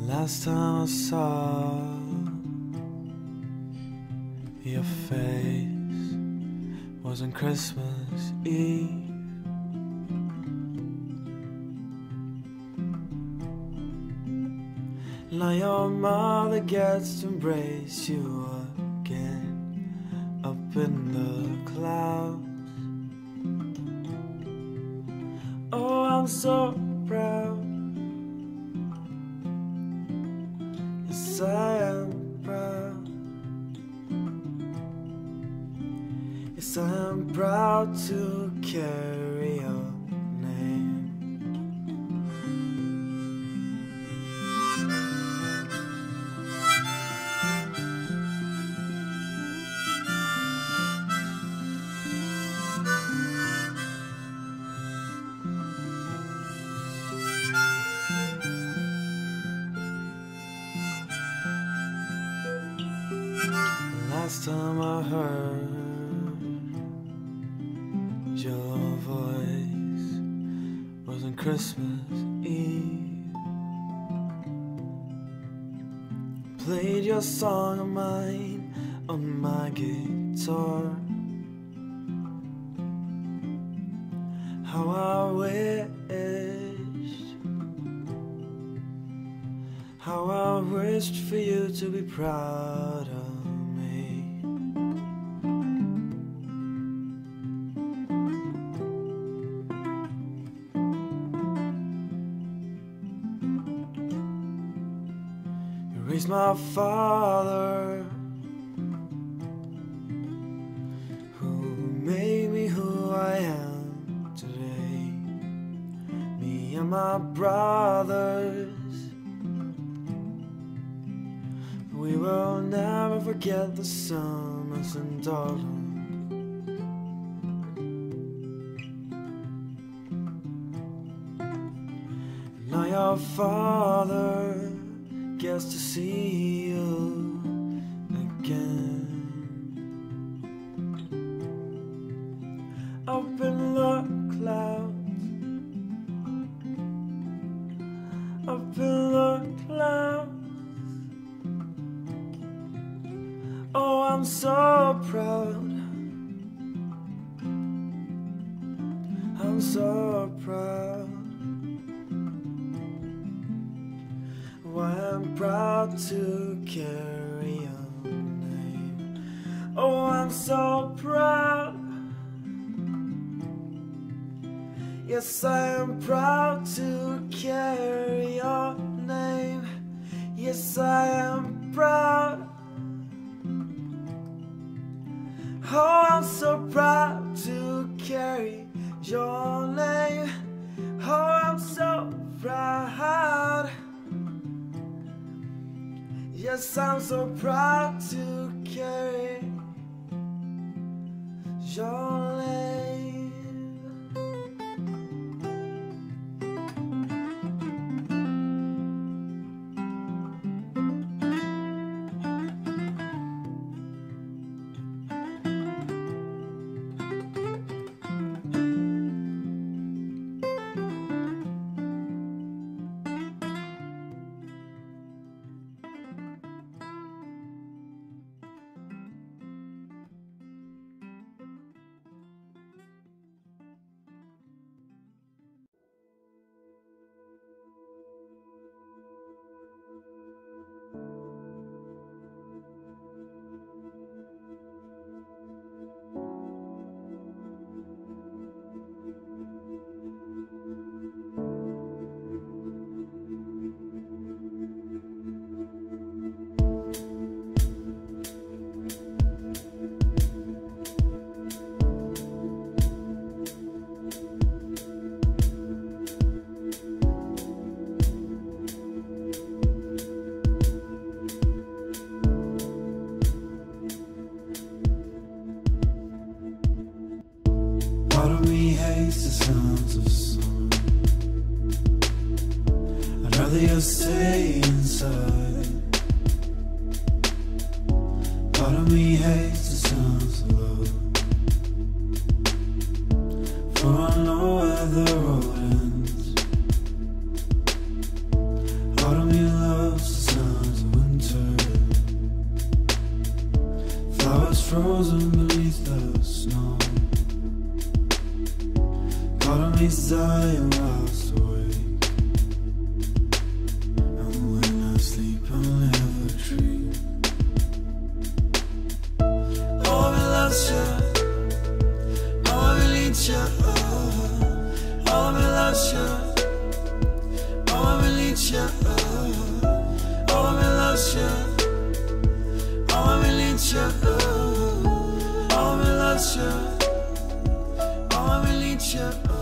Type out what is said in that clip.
Last time I saw your face was on Christmas Eve. Now your mother gets to embrace you again up in the clouds. Oh, I'm so proud. Yes, I am proud. Yes, I am proud to carry your name. Last time I heard your voice was on Christmas Eve. Played your song of mine on my guitar. How I wished for you to be proud of. He's my father, who made me who I am today. Me and my brothers, we will never forget the summers and autumn. Now your father gets to see you again up in the clouds, up in the clouds. Oh, I'm so proud. I'm so proud. I'm proud to carry your name. Oh, I'm so proud. Yes, I am proud to carry your name. Yes, I am proud. Oh, I'm so proud to carry your name. Oh, I'm so proud. Yes, I'm so proud to carry your name. Part of me hates the sounds of summer. I'd rather you stay inside. Part of me hates the sounds of love, for I know where the road ends. Part of me loves me sein was awake, and when I sleep I'll never dream. Oh, vi loves you, oh, vi leads you, oh, vi loves you, oh, vi leads you, oh, vi loves you, oh, vi leads you, oh, vi loves you, oh, vi leads you.